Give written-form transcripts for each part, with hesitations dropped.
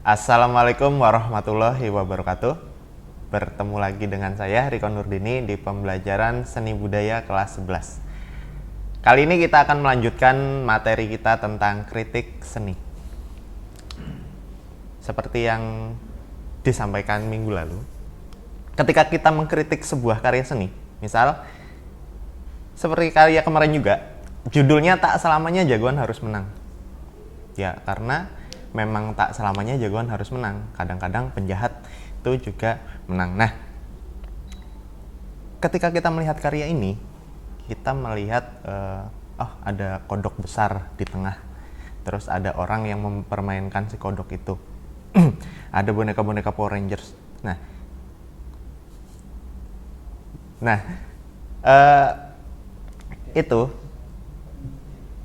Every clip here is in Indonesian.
Assalamualaikum warahmatullahi wabarakatuh. Bertemu lagi dengan saya Riko Nurdini di pembelajaran Seni Budaya kelas 11. Kali ini kita akan melanjutkan materi kita tentang kritik seni. Seperti yang disampaikan minggu lalu, ketika kita mengkritik sebuah karya seni, misal seperti karya kemarin juga, judulnya tak selamanya jagoan harus menang. Ya, karena memang tak selamanya jagoan harus menang. Kadang-kadang penjahat itu juga menang. Nah, ketika kita melihat karya ini, kita melihat ada kodok besar di tengah. Terus ada orang yang mempermainkan si kodok itu. Ada boneka-boneka Power Rangers. Itu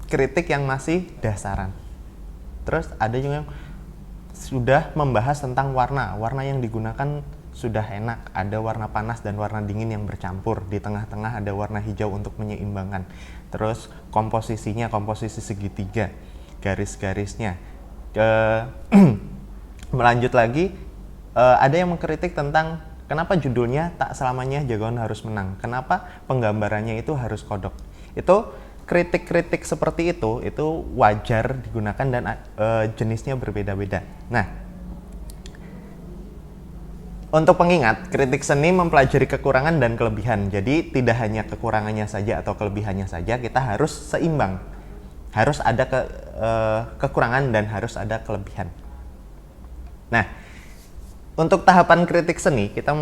kritik yang masih dasaran. Terus ada juga yang sudah membahas tentang warna yang digunakan sudah enak, ada warna panas dan warna dingin yang bercampur, di tengah-tengah ada warna hijau untuk menyeimbangkan. Terus komposisinya, komposisi segitiga, garis-garisnya. Melanjut lagi, ada yang mengkritik tentang kenapa judulnya tak selamanya jagoan harus menang, kenapa penggambarannya itu harus kodok. Itu kritik-kritik seperti itu wajar digunakan dan jenisnya berbeda-beda. Nah, untuk pengingat, kritik seni mempelajari kekurangan dan kelebihan. Jadi tidak hanya kekurangannya saja atau kelebihannya saja, kita harus seimbang. Harus ada kekurangan dan harus ada kelebihan. Nah, untuk tahapan kritik seni, kita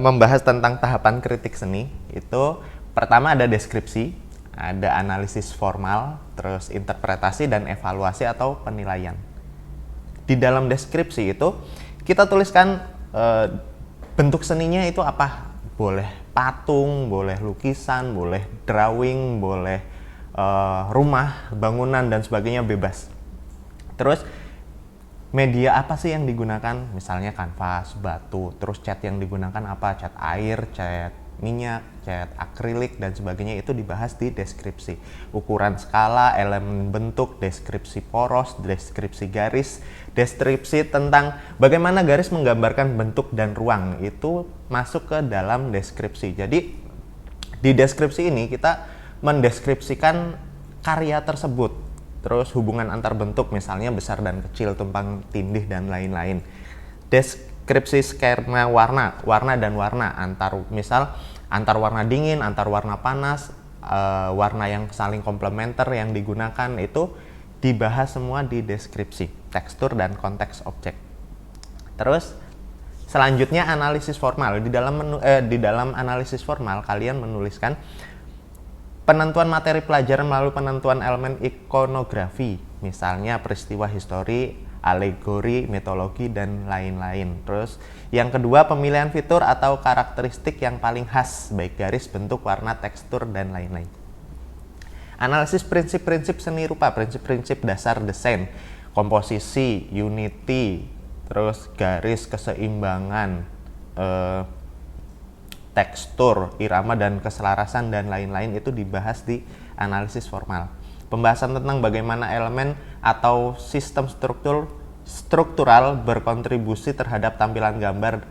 membahas tentang tahapan kritik seni. Itu pertama ada deskripsi, ada analisis formal, terus interpretasi dan evaluasi atau penilaian. Di dalam deskripsi itu kita tuliskan bentuk seninya itu apa. Boleh patung, boleh lukisan, boleh drawing, boleh rumah, bangunan dan sebagainya, bebas. Terus media apa sih yang digunakan? Misalnya kanvas, batu, terus cat yang digunakan apa? Cat air, cat minyak, cat akrilik dan sebagainya, itu dibahas di deskripsi. Ukuran skala, elemen bentuk, deskripsi poros, deskripsi garis, deskripsi tentang bagaimana garis menggambarkan bentuk dan ruang, itu masuk ke dalam deskripsi. Jadi di deskripsi ini kita mendeskripsikan karya tersebut. Terus hubungan antar bentuk, misalnya besar dan kecil, tumpang tindih dan lain-lain. Deskripsi skema warna dan warna, misal antar warna dingin, antar warna panas, warna yang saling komplementer yang digunakan, itu dibahas semua di deskripsi, tekstur dan konteks objek. Terus selanjutnya analisis formal. Di dalam analisis formal kalian menuliskan penentuan materi pelajaran melalui penentuan elemen ikonografi, misalnya peristiwa histori, alegori, mitologi, dan lain-lain. Terus yang kedua, pemilihan fitur atau karakteristik yang paling khas, baik garis, bentuk, warna, tekstur, dan lain-lain. Analisis prinsip-prinsip seni rupa, prinsip-prinsip dasar desain, komposisi, unity, terus garis, keseimbangan, tekstur, irama dan keselarasan dan lain-lain, itu dibahas di analisis formal. Pembahasan tentang bagaimana elemen atau sistem struktural berkontribusi terhadap tampilan gambar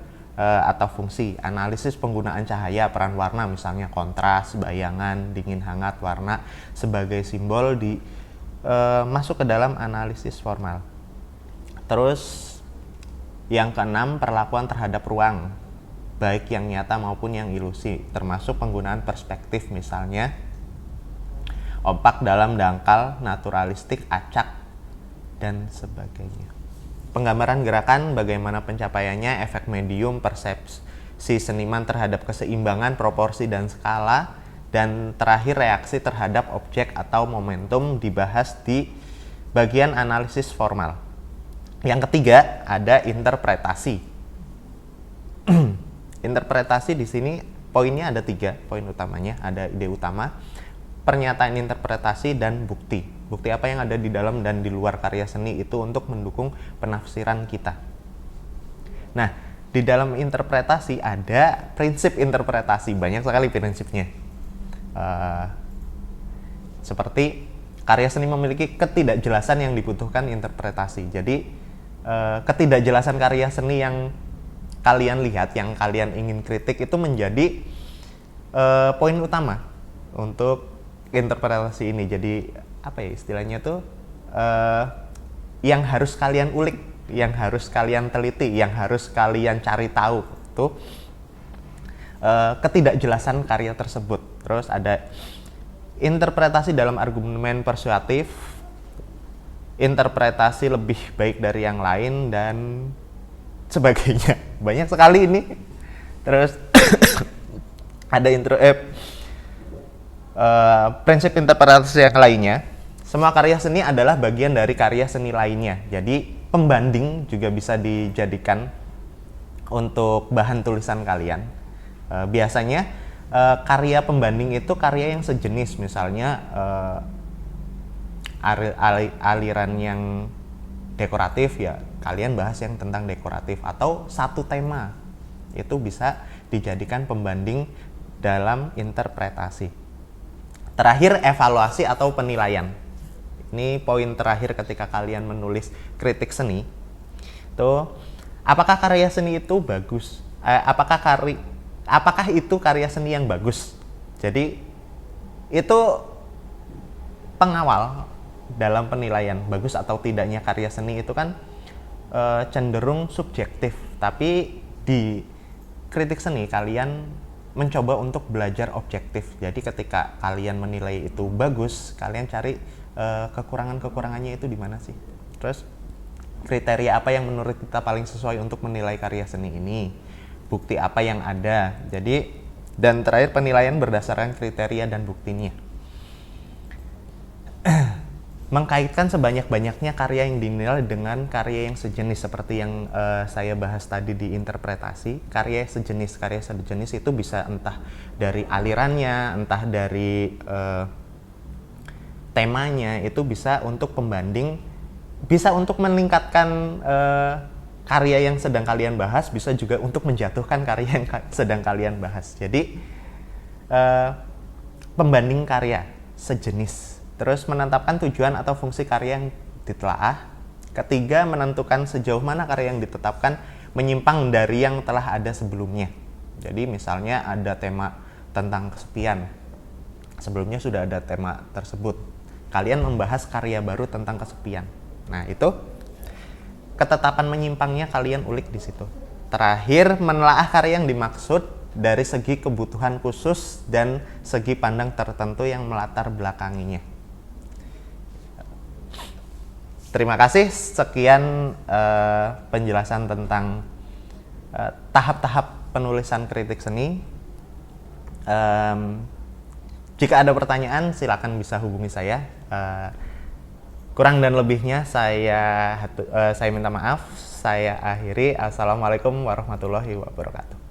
atau fungsi. Analisis penggunaan cahaya, peran warna, misalnya kontras, bayangan, dingin hangat, warna sebagai simbol masuk ke dalam analisis formal. Terus yang keenam, perlakuan terhadap ruang, baik yang nyata maupun yang ilusi, termasuk penggunaan perspektif, misalnya opak dalam dangkal, naturalistik, acak, dan sebagainya. Penggambaran gerakan, bagaimana pencapaiannya, efek medium, persepsi seniman terhadap keseimbangan, proporsi, dan skala, dan terakhir reaksi terhadap objek atau momentum, dibahas di bagian analisis formal. Yang ketiga ada interpretasi. Interpretasi di sini poinnya ada 3 poin utamanya. Ada ide utama, pernyataan interpretasi, dan bukti. Bukti apa yang ada di dalam dan di luar karya seni itu untuk mendukung penafsiran kita. Nah, di dalam interpretasi ada prinsip interpretasi, banyak sekali prinsipnya. Seperti karya seni memiliki ketidakjelasan yang dibutuhkan interpretasi. Jadi ketidakjelasan karya seni yang kalian lihat, yang kalian ingin kritik itu menjadi poin utama untuk interpretasi ini. Jadi apa ya istilahnya tuh, yang harus kalian ulik, yang harus kalian teliti, yang harus kalian cari tahu tuh ketidakjelasan karya tersebut. Terus ada interpretasi dalam argumen persuasif, interpretasi lebih baik dari yang lain, dan sebagainya. Banyak sekali ini. Terus ada prinsip interpretasi yang lainnya. Semua karya seni adalah bagian dari karya seni lainnya. Jadi pembanding juga bisa dijadikan untuk bahan tulisan kalian. Biasanya karya pembanding itu karya yang sejenis, misalnya aliran yang dekoratif, ya kalian bahas yang tentang dekoratif, atau satu tema itu bisa dijadikan pembanding dalam interpretasi. Terakhir, evaluasi atau penilaian. Ini poin terakhir ketika kalian menulis kritik seni. Tuh, apakah karya seni itu bagus? Apakah itu karya seni yang bagus? Jadi itu pengawal dalam penilaian bagus atau tidaknya karya seni itu kan cenderung subjektif, tapi di kritik seni kalian mencoba untuk belajar objektif. Jadi ketika kalian menilai itu bagus, kalian cari kekurangan-kekurangannya itu di mana sih. Terus kriteria apa yang menurut kita paling sesuai untuk menilai karya seni ini, bukti apa yang ada. Jadi, dan terakhir penilaian berdasarkan kriteria dan buktinya. Mengkaitkan sebanyak-banyaknya karya yang dinilai dengan karya yang sejenis, seperti yang saya bahas tadi di interpretasi. Karya sejenis itu bisa entah dari alirannya, entah dari temanya, itu bisa untuk pembanding, bisa untuk meningkatkan karya yang sedang kalian bahas, bisa juga untuk menjatuhkan karya yang sedang kalian bahas. Jadi pembanding karya sejenis. Terus menetapkan tujuan atau fungsi karya yang ditelaah. Ketiga, menentukan sejauh mana karya yang ditetapkan menyimpang dari yang telah ada sebelumnya. Jadi misalnya ada tema tentang kesepian, sebelumnya sudah ada tema tersebut, kalian membahas karya baru tentang kesepian. Nah itu ketetapan menyimpangnya kalian ulik di situ. Terakhir, menelaah karya yang dimaksud dari segi kebutuhan khusus dan segi pandang tertentu yang melatar belakanginya. Terima kasih, sekian penjelasan tentang tahap-tahap penulisan kritik seni. Jika ada pertanyaan, silakan bisa hubungi saya. Kurang dan lebihnya saya minta maaf. Saya akhiri. Assalamualaikum warahmatullahi wabarakatuh.